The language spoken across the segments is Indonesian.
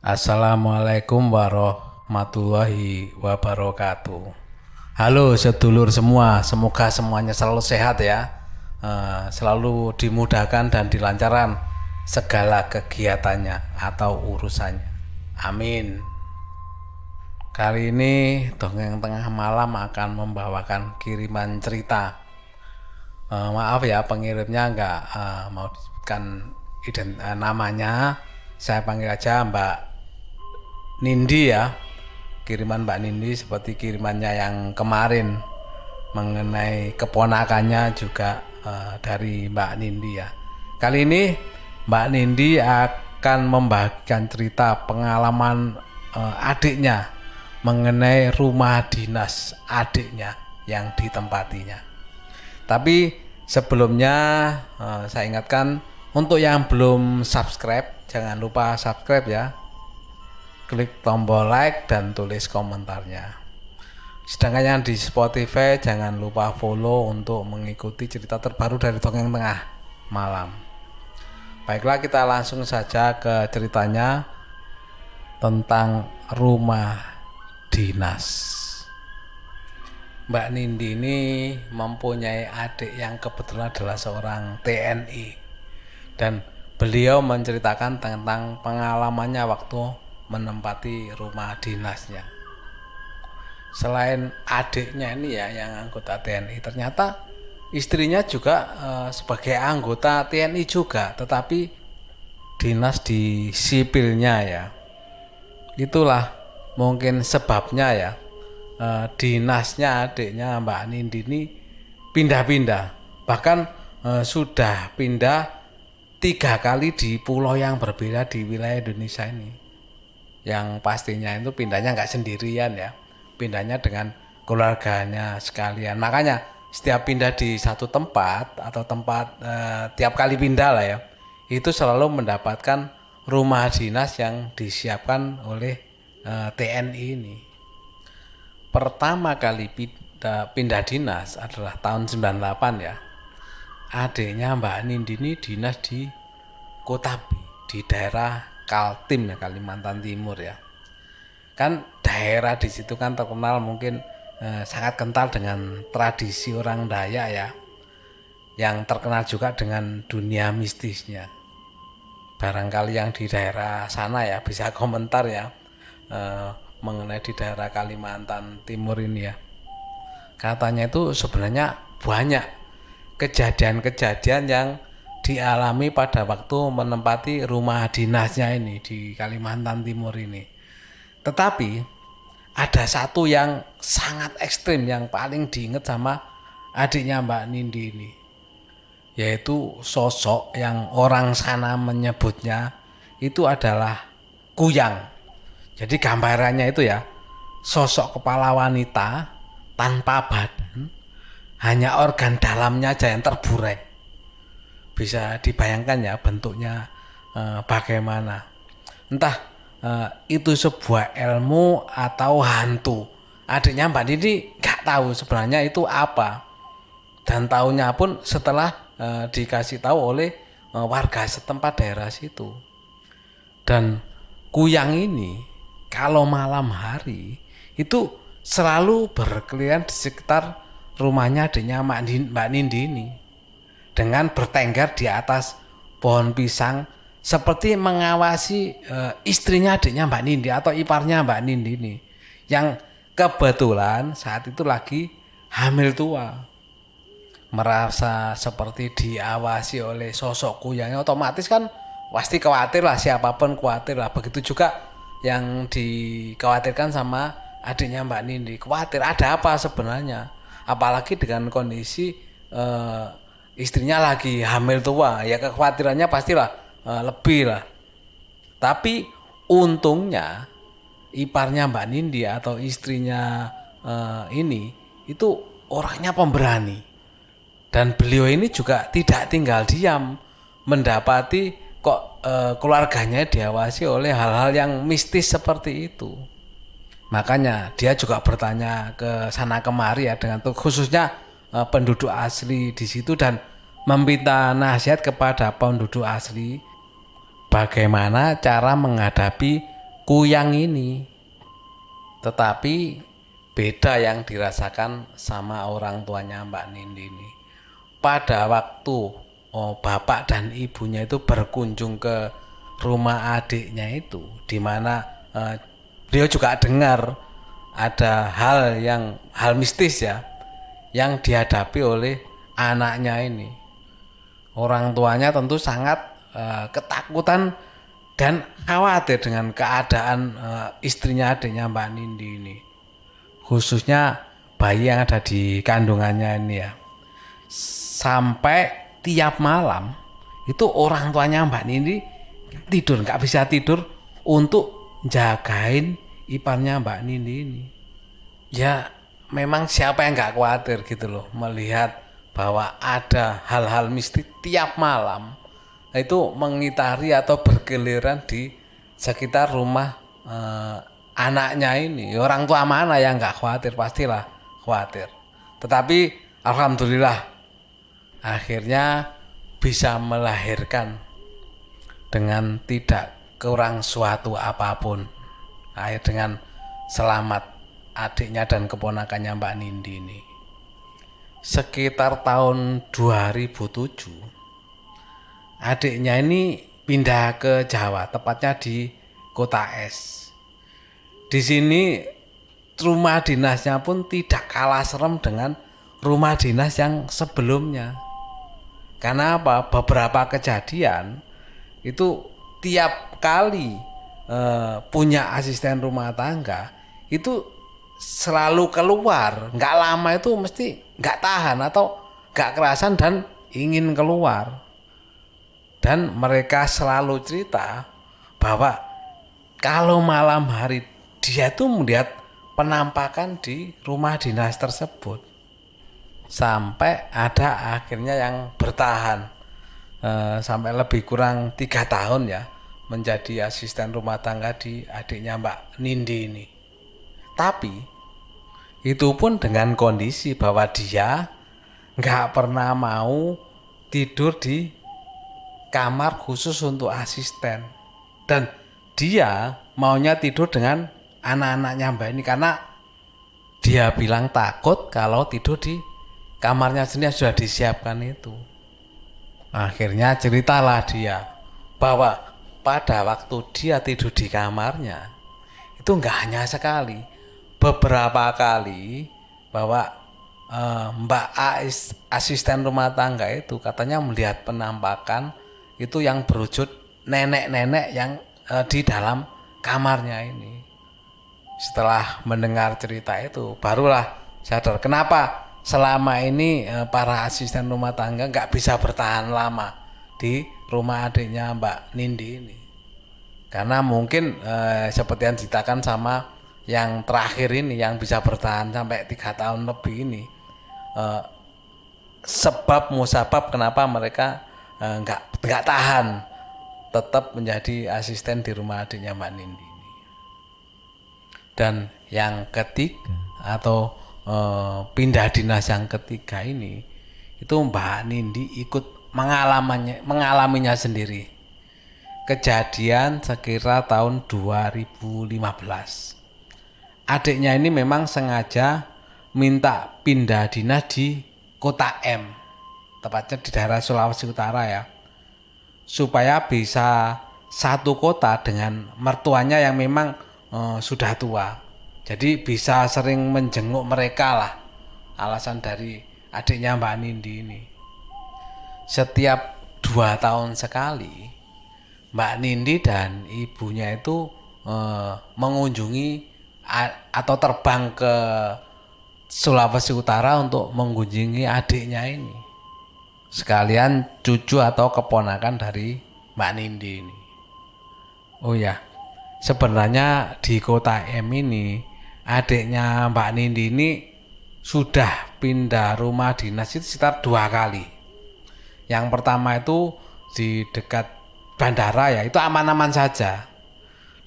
Assalamualaikum warahmatullahi wabarakatuh. Halo sedulur semua, semoga semuanya selalu sehat ya. Selalu dimudahkan dan dilancarkan segala kegiatannya atau urusannya. Amin. Kali ini Dongeng Tengah Malam akan membawakan kiriman cerita. Maaf ya, pengirimnya nggak mau disebutkan namanya. Saya panggil aja Mbak Nindi ya. Kiriman Mbak Nindi seperti kirimannya yang kemarin mengenai keponakannya juga dari Mbak Nindi ya. Kali ini Mbak Nindi akan membagikan cerita pengalaman adiknya mengenai rumah dinas adiknya yang ditempatinya. Tapi sebelumnya saya ingatkan untuk yang belum subscribe, jangan lupa subscribe ya. Klik tombol like dan tulis komentarnya. Sedangkan yang di Spotify jangan lupa follow untuk mengikuti cerita terbaru dari Dongeng Tengah Malam. Baiklah, kita langsung saja ke ceritanya tentang rumah dinas. Mbak Nindi ini mempunyai adik yang kebetulan adalah seorang TNI, dan beliau menceritakan tentang pengalamannya waktu menempati rumah dinasnya. Selain adiknya ini ya yang anggota TNI, ternyata istrinya juga sebagai anggota TNI juga, tetapi dinas di sipilnya ya. Itulah mungkin sebabnya ya, dinasnya adiknya Mbak Nindi ini pindah-pindah. Bahkan sudah pindah 3 kali di pulau yang berbeda di wilayah Indonesia ini. Yang pastinya itu pindahnya nggak sendirian ya, pindahnya dengan keluarganya sekalian. Makanya setiap pindah di satu tempat atau tempat tiap kali pindah lah ya, itu selalu mendapatkan rumah dinas yang disiapkan oleh TNI ini. Pertama kali pindah dinas adalah tahun 98 ya. Adiknya Mbak Nindi ini dinas di Kota B, di daerah Kaltim ya, Kalimantan Timur ya. Kan daerah di situ kan terkenal mungkin sangat kental dengan tradisi orang Dayak ya, yang terkenal juga dengan dunia mistisnya. Barangkali yang di daerah sana ya bisa komentar ya mengenai di daerah Kalimantan Timur ini ya. Katanya itu sebenarnya banyak kejadian-kejadian yang dialami pada waktu menempati rumah dinasnya ini di Kalimantan Timur ini. Tetapi ada satu yang sangat ekstrim yang paling diingat sama adiknya Mbak Nindi ini, yaitu sosok yang orang sana menyebutnya itu adalah kuyang. Jadi gambarannya itu ya, sosok kepala wanita tanpa badan, hanya organ dalamnya aja yang terburai. Bisa dibayangkan ya bentuknya bagaimana. Entah itu sebuah ilmu atau hantu. Adiknya Mbak Nindi nggak tahu sebenarnya itu apa. Dan tahunya pun setelah dikasih tahu oleh warga setempat daerah situ. Dan kuyang ini kalau malam hari itu selalu berkeliaran di sekitar rumahnya adiknya Mbak Nindi ini, dengan bertengger di atas pohon pisang seperti mengawasi istrinya adiknya Mbak Nindi atau iparnya Mbak Nindi ini, yang kebetulan saat itu lagi hamil tua. Merasa seperti diawasi oleh sosok kuyangnya, otomatis kan pasti khawatir lah, siapapun khawatir lah. Begitu juga yang dikhawatirkan sama adiknya Mbak Nindi, khawatir ada apa sebenarnya, apalagi dengan kondisi istrinya lagi hamil tua ya, kekhawatirannya pastilah lebih lah. Tapi untungnya iparnya Mbak Nindi atau istrinya ini itu orangnya pemberani, dan beliau ini juga tidak tinggal diam mendapati kok keluarganya diawasi oleh hal-hal yang mistis seperti itu. Makanya dia juga bertanya ke sana kemari ya, dengan khususnya penduduk asli di situ, dan meminta nasihat kepada penduduk asli bagaimana cara menghadapi kuyang ini. Tetapi beda yang dirasakan sama orang tuanya Mbak Nindi ini. Pada waktu bapak dan ibunya itu berkunjung ke rumah adiknya itu, di mana beliau juga dengar ada hal mistis ya yang dihadapi oleh anaknya ini. Orang tuanya tentu sangat ketakutan dan khawatir dengan keadaan istrinya adiknya Mbak Nindi ini, khususnya bayi yang ada di kandungannya ini ya. Sampai tiap malam itu orang tuanya Mbak Nindi nggak bisa tidur untuk jagain iparnya Mbak Nindi ini. Ya memang siapa yang nggak khawatir gitu loh melihat bahwa ada hal-hal mistis tiap malam itu mengitari atau bergiliran di sekitar rumah anaknya ini. Orang tua mana yang nggak khawatir, pastilah khawatir. Tetapi alhamdulillah akhirnya bisa melahirkan dengan tidak kurang suatu apapun. Dengan selamat adiknya dan keponakannya Mbak Nindi ini. Sekitar tahun 2007 adiknya ini pindah ke Jawa, tepatnya di Kota Es. Di sini rumah dinasnya pun tidak kalah serem dengan rumah dinas yang sebelumnya. Karena apa? Beberapa kejadian itu tiap kali punya asisten rumah tangga itu selalu keluar. Nggak lama itu mesti nggak tahan atau nggak kerasan dan ingin keluar. Dan mereka selalu cerita bahwa kalau malam hari dia tuh melihat penampakan di rumah dinas tersebut. Sampai ada akhirnya yang bertahan sampai lebih kurang 3 tahun ya menjadi asisten rumah tangga di adiknya Mbak Nindi ini. Tapi itu pun dengan kondisi bahwa dia nggak pernah mau tidur di kamar khusus untuk asisten, dan dia maunya tidur dengan anak-anaknya Mbak ini karena dia bilang takut kalau tidur di kamarnya sendiri yang sudah disiapkan itu. Akhirnya ceritalah dia bahwa pada waktu dia tidur di kamarnya itu nggak hanya sekali, beberapa kali bahwa Mbak A asisten rumah tangga itu katanya melihat penampakan itu yang berwujud nenek-nenek yang di dalam kamarnya ini. Setelah mendengar cerita itu barulah sadar kenapa selama ini para asisten rumah tangga nggak bisa bertahan lama di rumah adiknya Mbak Nindi ini. Karena mungkin seperti yang diceritakan sama yang terakhir ini yang bisa bertahan sampai 3 tahun lebih ini, sebab musabab kenapa mereka nggak tahan tetap menjadi asisten di rumah adiknya Mbak Nindi ini. Dan yang ketiga atau pindah dinas yang ketiga ini itu Mbak Nindi ikut mengalaminya sendiri. Kejadian sekira tahun 2015. Adiknya ini memang sengaja minta pindah dinas di Kota M, tepatnya di daerah Sulawesi Utara ya, supaya bisa satu kota dengan mertuanya yang memang sudah tua. Jadi bisa sering menjenguk mereka lah, alasan dari adiknya Mbak Nindi ini. Setiap 2 tahun sekali Mbak Nindi dan ibunya itu mengunjungi atau terbang ke Sulawesi Utara untuk mengunjungi adiknya ini, sekalian cucu atau keponakan dari Mbak Nindi ini. Oh ya, sebenarnya di Kota M ini adiknya Mbak Nindi ini sudah pindah rumah dinas itu sekitar 2 kali. Yang pertama itu di dekat bandara ya, itu aman-aman saja.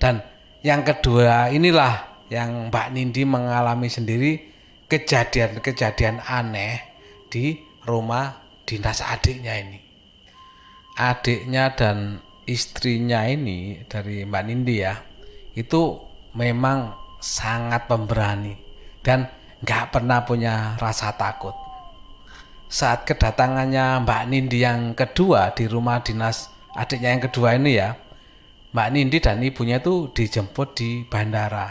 Dan yang kedua inilah yang Mbak Nindi mengalami sendiri kejadian-kejadian aneh di rumah dinas adiknya ini. Adiknya dan istrinya ini dari Mbak Nindi ya, itu memang sangat pemberani dan nggak pernah punya rasa takut. Saat kedatangannya Mbak Nindi yang kedua di rumah dinas adiknya yang kedua ini ya, Mbak Nindi dan ibunya itu dijemput di bandara.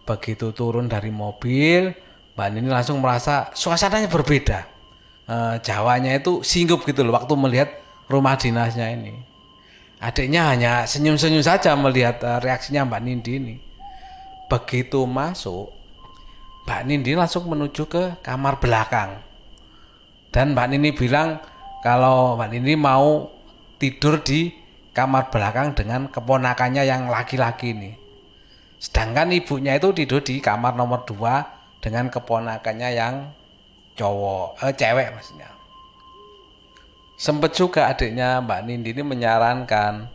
Begitu turun dari mobil, Mbak Nindi langsung merasa suasananya berbeda. Jawanya itu singgup gitu loh waktu melihat rumah dinasnya ini. Adiknya hanya senyum-senyum saja melihat reaksinya Mbak Nindi ini. Begitu masuk, Mbak Nindi langsung menuju ke kamar belakang. Dan Mbak Nindi bilang kalau Mbak Nindi mau tidur di kamar belakang dengan keponakannya yang laki-laki ini. Sedangkan ibunya itu tidur di kamar nomor 2 dengan keponakannya yang cewek maksudnya. Sempet juga adiknya Mbak Nindi ini menyarankan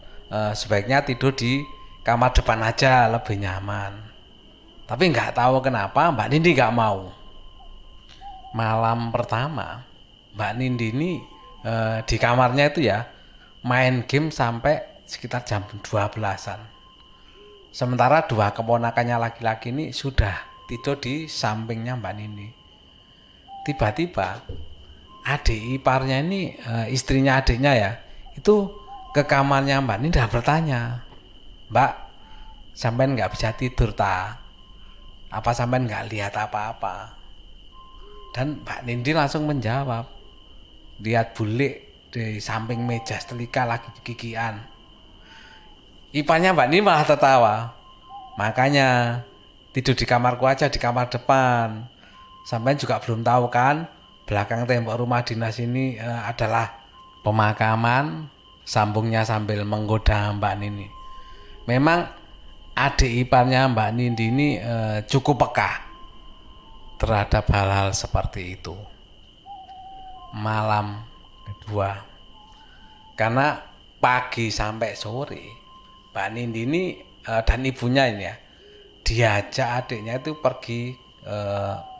sebaiknya tidur di kamar depan aja lebih nyaman. Tapi nggak tahu kenapa Mbak Nindi nggak mau. Malam pertama Mbak Nindi ini di kamarnya itu ya main game sampai sekitar jam 12-an. Sementara dua keponakannya laki-laki ini sudah tidur di sampingnya Mbak Nindi. Tiba-tiba adik iparnya ini, istrinya adiknya ya, itu ke kamarnya Mbak Nindi dan bertanya, "Mbak, sampean nggak bisa tidur ta? Apa sampean nggak lihat apa-apa?" Dan Mbak Nindi langsung menjawab, "Lihat bule di samping meja setrika lagi gigian." Iparnya Mbak Nindi malah tertawa, "Makanya tidur di kamarku aja, di kamar depan. Sampean juga belum tahu kan, belakang tembok rumah dinas ini adalah pemakaman," sambungnya sambil menggoda Mbak Nindi. Memang adik iparnya Mbak Nindi ini cukup peka terhadap hal-hal seperti itu. Malam kedua, karena pagi sampai sore Mbak Nindi ini dan ibunya ini ya diajak adiknya itu pergi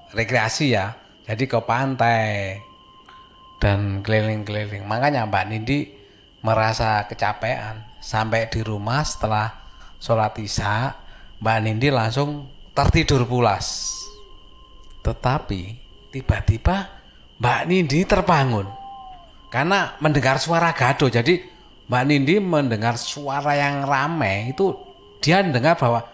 rekreasi ya, jadi ke pantai dan keliling-keliling. Makanya Mbak Nindi merasa kecapean. Sampai di rumah setelah sholat isya, Mbak Nindi langsung tertidur pulas. Tetapi tiba-tiba Mbak Nindi terbangun karena mendengar suara gaduh. Jadi Mbak Nindi mendengar suara yang ramai itu, dia mendengar bahwa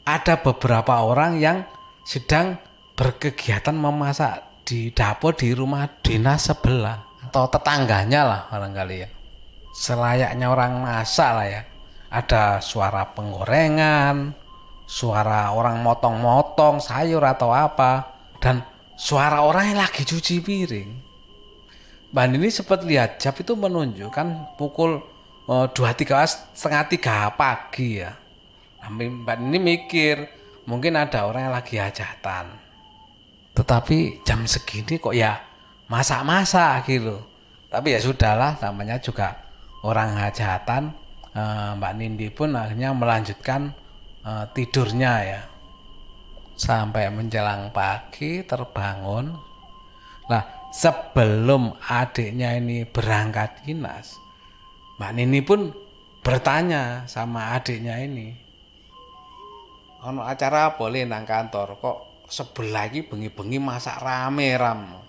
ada beberapa orang yang sedang berkegiatan memasak di dapur di rumah dinas sebelah atau tetangganya lah barangkali ya. Selayaknya orang masak lah ya. Ada suara penggorengan, suara orang motong-motong sayur atau apa, dan suara orang yang lagi cuci piring. Mbak Nini sempat lihat jam itu menunjukkan pukul 2:30 pagi ya. Mbak Nini mikir mungkin ada orang yang lagi hajatan. Tetapi jam segini kok ya masak-masak gitu. Tapi ya sudahlah, namanya juga orang hajatan. Mbak Nindi pun akhirnya melanjutkan tidurnya ya. Sampai menjelang pagi terbangun. Nah, sebelum adiknya ini berangkat dinas, Mbak Nini pun bertanya sama adiknya ini, "Ono acara boleh nang kantor kok sebelah ini bengi-bengi masak rame ram?"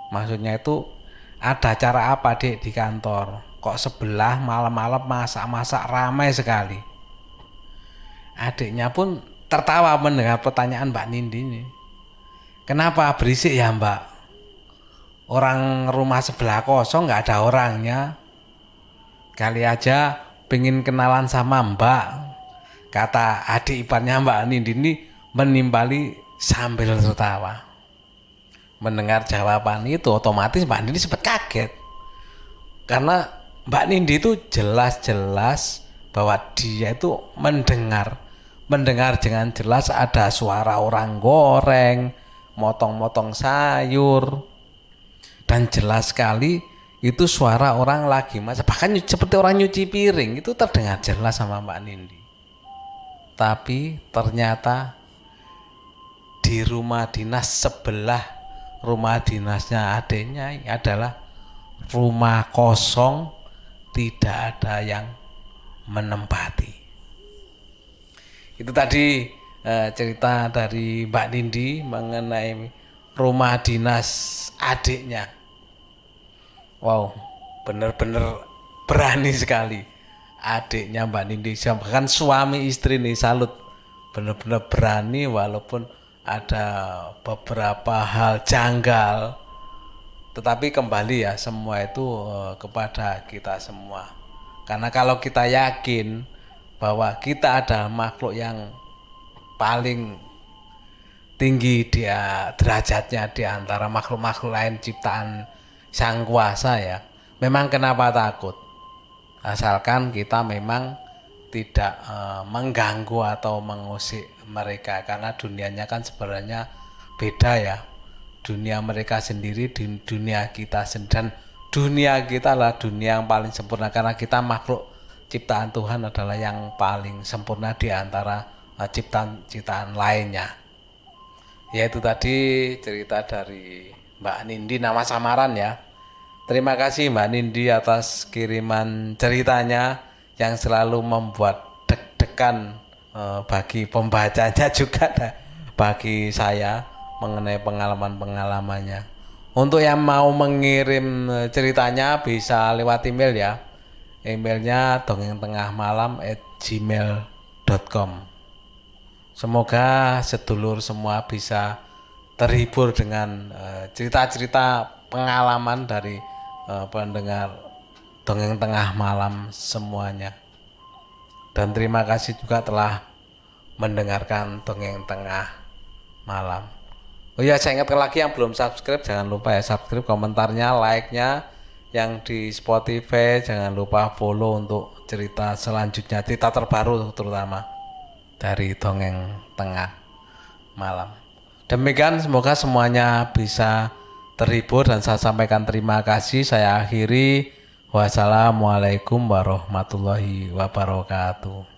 Maksudnya itu ada acara apa Dek di kantor? Kok sebelah malam-malam masak-masak ramai sekali? Adiknya pun tertawa mendengar pertanyaan Mbak Nindi ini. "Kenapa berisik ya Mbak? Orang rumah sebelah kosong nggak ada orangnya. Kali aja pengen kenalan sama Mbak," kata adik iparnya Mbak Nindi ini menimpali sambil tertawa. Mendengar jawaban itu otomatis Mbak Nindi sempat kaget. Karena Mbak Nindi itu jelas-jelas bahwa dia itu mendengar dengan jelas ada suara orang goreng, motong-motong sayur, dan jelas sekali itu suara orang lagi masak, bahkan seperti orang nyuci piring, itu terdengar jelas sama Mbak Nindi. Tapi ternyata di rumah dinas sebelah rumah dinasnya adiknya adalah rumah kosong, tidak ada yang menempati. Itu tadi cerita dari Mbak Nindi mengenai rumah dinas adiknya. Wow, bener-bener berani sekali adiknya Mbak Nindi. Bahkan suami istri nih salut, bener-bener berani walaupun ada beberapa hal janggal. Tetapi kembali ya semua itu kepada kita semua. Karena kalau kita yakin bahwa kita ada makhluk yang paling tinggi dia derajatnya di antara makhluk-makhluk lain ciptaan Sang Kuasa ya. Memang kenapa takut? Asalkan kita memang tidak mengganggu atau mengusik mereka, karena dunianya kan sebenarnya beda ya. Dunia mereka sendiri di dunia kita sendiri, dan dunia kita lah dunia yang paling sempurna karena kita makhluk ciptaan Tuhan adalah yang paling sempurna di antara ciptaan-ciptaan lainnya. Yaitu tadi cerita dari Mbak Nindi, nama samaran ya. Terima kasih Mbak Nindi atas kiriman ceritanya yang selalu membuat deg-degan bagi pembacanya juga bagi saya mengenai pengalaman-pengalamannya. Untuk yang mau mengirim ceritanya bisa lewat email ya. Emailnya dongengtengahmalam@gmail.com. Semoga sedulur semua bisa terhibur dengan cerita-cerita pengalaman dari pendengar Dongeng Tengah Malam semuanya. Dan terima kasih juga telah mendengarkan Dongeng Tengah Malam. Oh ya, saya ingatkan lagi yang belum subscribe, jangan lupa ya subscribe, komentarnya, like-nya. Yang di Spotify jangan lupa follow untuk cerita selanjutnya, cerita terbaru terutama dari Dongeng Tengah Malam. Demikian, semoga semuanya bisa terhibur dan saya sampaikan terima kasih. Saya akhiri. Wassalamualaikum warahmatullahi wabarakatuh.